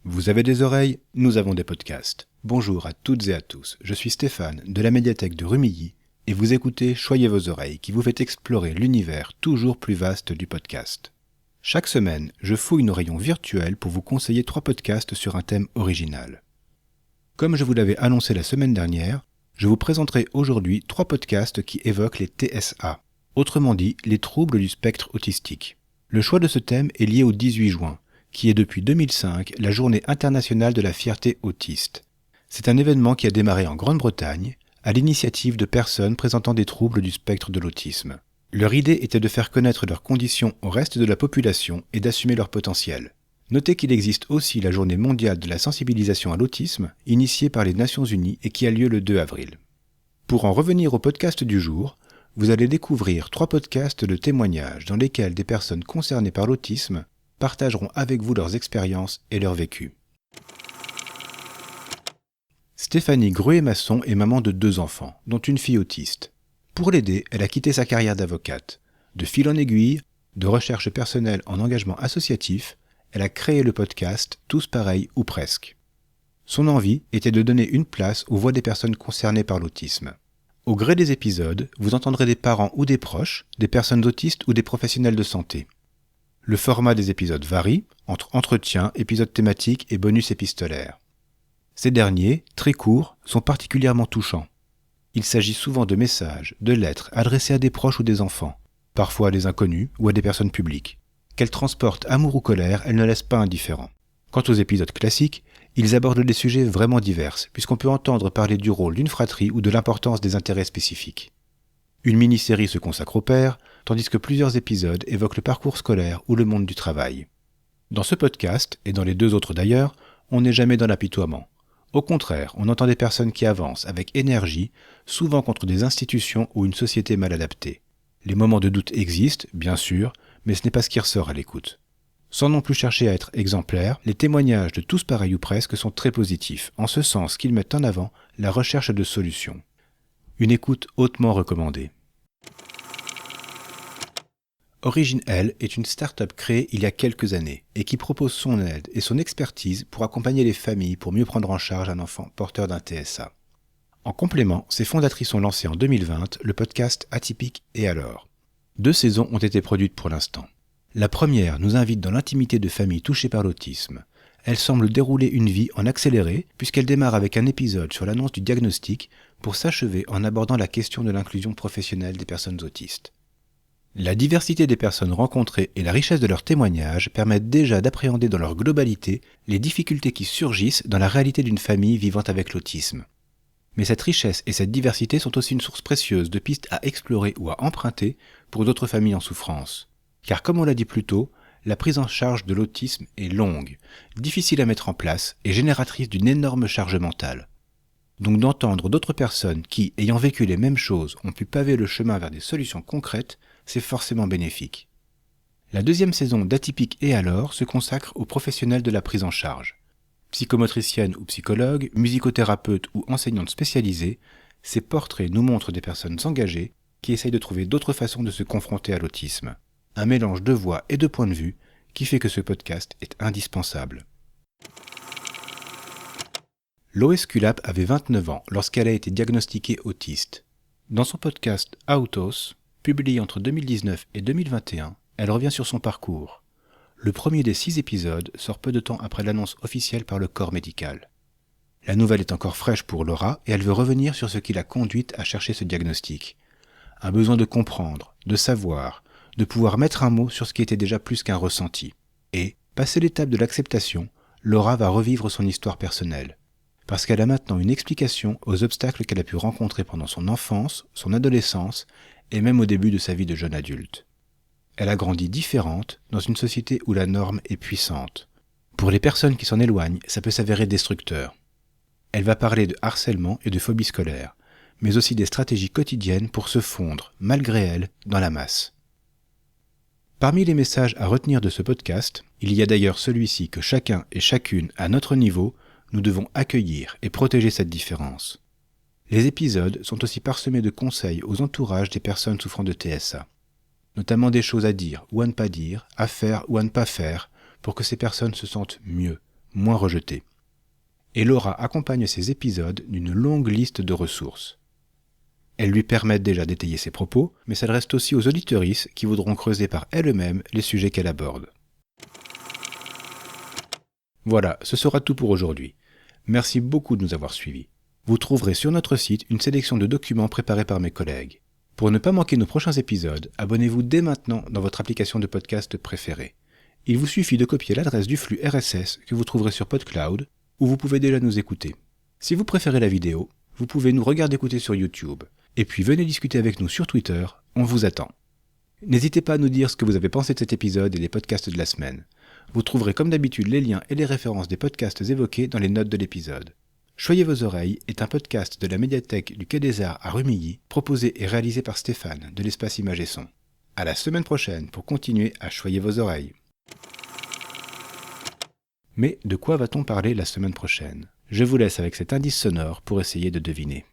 Vous avez des oreilles, nous avons des podcasts. Bonjour à toutes et à tous, je suis Stéphane de la médiathèque de Rumilly et vous écoutez Choyez vos oreilles qui vous fait explorer l'univers toujours plus vaste du podcast. Chaque semaine, je fouille nos rayons virtuels pour vous conseiller 3 podcasts sur un thème original. Comme je vous l'avais annoncé la semaine dernière, je vous présenterai aujourd'hui 3 podcasts qui évoquent les TSA, autrement dit les troubles du spectre autistique. Le choix de ce thème est lié au 18 juin, qui est depuis 2005 la journée internationale de la fierté autiste. C'est un événement qui a démarré en Grande-Bretagne, à l'initiative de personnes présentant des troubles du spectre de l'autisme. Leur idée était de faire connaître leurs conditions au reste de la population et d'assumer leur potentiel. Notez qu'il existe aussi la journée mondiale de la sensibilisation à l'autisme, initiée par les Nations Unies et qui a lieu le 2 avril. Pour en revenir au podcast du jour, vous allez découvrir 3 podcasts de témoignages dans lesquels des personnes concernées par l'autisme partageront avec vous leurs expériences et leur vécu. Stéphanie Gruet-Masson est maman de 2 enfants, dont une fille autiste. Pour l'aider, elle a quitté sa carrière d'avocate. De fil en aiguille, de recherche personnelle en engagement associatif, elle a créé le podcast « Tous pareils ou presque ». Son envie était de donner une place aux voix des personnes concernées par l'autisme. Au gré des épisodes, vous entendrez des parents ou des proches, des personnes autistes ou des professionnels de santé. Le format des épisodes varie, entre entretiens, épisodes thématiques et bonus épistolaires. Ces derniers, très courts, sont particulièrement touchants. Il s'agit souvent de messages, de lettres adressées à des proches ou des enfants, parfois à des inconnus ou à des personnes publiques. Qu'elles transportent amour ou colère, elles ne laissent pas indifférents. Quant aux épisodes classiques, ils abordent des sujets vraiment divers, puisqu'on peut entendre parler du rôle d'une fratrie ou de l'importance des intérêts spécifiques. Une mini-série se consacre au père, tandis que plusieurs épisodes évoquent le parcours scolaire ou le monde du travail. Dans ce podcast, et dans les 2 autres d'ailleurs, on n'est jamais dans l'apitoiement. Au contraire, on entend des personnes qui avancent avec énergie, souvent contre des institutions ou une société mal adaptée. Les moments de doute existent, bien sûr, mais ce n'est pas ce qui ressort à l'écoute. Sans non plus chercher à être exemplaires, les témoignages de Tous pareils ou presque sont très positifs, en ce sens qu'ils mettent en avant la recherche de solutions. Une écoute hautement recommandée. Origine L est une start-up créée il y a quelques années et qui propose son aide et son expertise pour accompagner les familles pour mieux prendre en charge un enfant porteur d'un TSA. En complément, ses fondatrices ont lancé en 2020 le podcast Atypique et alors. 2 saisons ont été produites pour l'instant. La première nous invite dans l'intimité de familles touchées par l'autisme. Elle semble dérouler une vie en accéléré puisqu'elle démarre avec un épisode sur l'annonce du diagnostic pour s'achever en abordant la question de l'inclusion professionnelle des personnes autistes. La diversité des personnes rencontrées et la richesse de leurs témoignages permettent déjà d'appréhender dans leur globalité les difficultés qui surgissent dans la réalité d'une famille vivant avec l'autisme. Mais cette richesse et cette diversité sont aussi une source précieuse de pistes à explorer ou à emprunter pour d'autres familles en souffrance. Car comme on l'a dit plus tôt, la prise en charge de l'autisme est longue, difficile à mettre en place et génératrice d'une énorme charge mentale. Donc d'entendre d'autres personnes qui, ayant vécu les mêmes choses, ont pu paver le chemin vers des solutions concrètes, c'est forcément bénéfique. La 2e saison d'Atypique et alors se consacre aux professionnels de la prise en charge. Psychomotriciennes ou psychologues, musicothérapeutes ou enseignantes spécialisées, ces portraits nous montrent des personnes engagées qui essayent de trouver d'autres façons de se confronter à l'autisme. Un mélange de voix et de points de vue qui fait que ce podcast est indispensable. Lois Kulap avait 29 ans lorsqu'elle a été diagnostiquée autiste. Dans son podcast Autos, publié entre 2019 et 2021, elle revient sur son parcours. Le premier des 6 épisodes sort peu de temps après l'annonce officielle par le corps médical. La nouvelle est encore fraîche pour Laura et elle veut revenir sur ce qui l'a conduite à chercher ce diagnostic. Un besoin de comprendre, de savoir, de pouvoir mettre un mot sur ce qui était déjà plus qu'un ressenti. Et, passé l'étape de l'acceptation, Laura va revivre son histoire personnelle. Parce qu'elle a maintenant une explication aux obstacles qu'elle a pu rencontrer pendant son enfance, son adolescence et même au début de sa vie de jeune adulte. Elle a grandi différente dans une société où la norme est puissante. Pour les personnes qui s'en éloignent, ça peut s'avérer destructeur. Elle va parler de harcèlement et de phobie scolaire, mais aussi des stratégies quotidiennes pour se fondre, malgré elle, dans la masse. Parmi les messages à retenir de ce podcast, il y a d'ailleurs celui-ci que chacun et chacune, à notre niveau, nous devons accueillir et protéger cette différence. Les épisodes sont aussi parsemés de conseils aux entourages des personnes souffrant de TSA, notamment des choses à dire ou à ne pas dire, à faire ou à ne pas faire, pour que ces personnes se sentent mieux, moins rejetés. Et Laura accompagne ces épisodes d'une longue liste de ressources. Elles lui permettent déjà d'étayer ses propos, mais s'adressent aussi aux auditrices qui voudront creuser par elles-mêmes les sujets qu'elle aborde. Voilà, ce sera tout pour aujourd'hui. Merci beaucoup de nous avoir suivis. Vous trouverez sur notre site une sélection de documents préparés par mes collègues. Pour ne pas manquer nos prochains épisodes, abonnez-vous dès maintenant dans votre application de podcast préférée. Il vous suffit de copier l'adresse du flux RSS que vous trouverez sur PodCloud, où vous pouvez déjà nous écouter. Si vous préférez la vidéo, vous pouvez nous regarder écouter sur YouTube. Et puis venez discuter avec nous sur Twitter, on vous attend. N'hésitez pas à nous dire ce que vous avez pensé de cet épisode et des podcasts de la semaine. Vous trouverez comme d'habitude les liens et les références des podcasts évoqués dans les notes de l'épisode. Choyez vos oreilles est un podcast de la médiathèque du Quai des Arts à Rumilly, proposé et réalisé par Stéphane de l'Espace Images et Son. À la semaine prochaine pour continuer à choyer vos oreilles. Mais de quoi va-t-on parler la semaine prochaine ? Je vous laisse avec cet indice sonore pour essayer de deviner.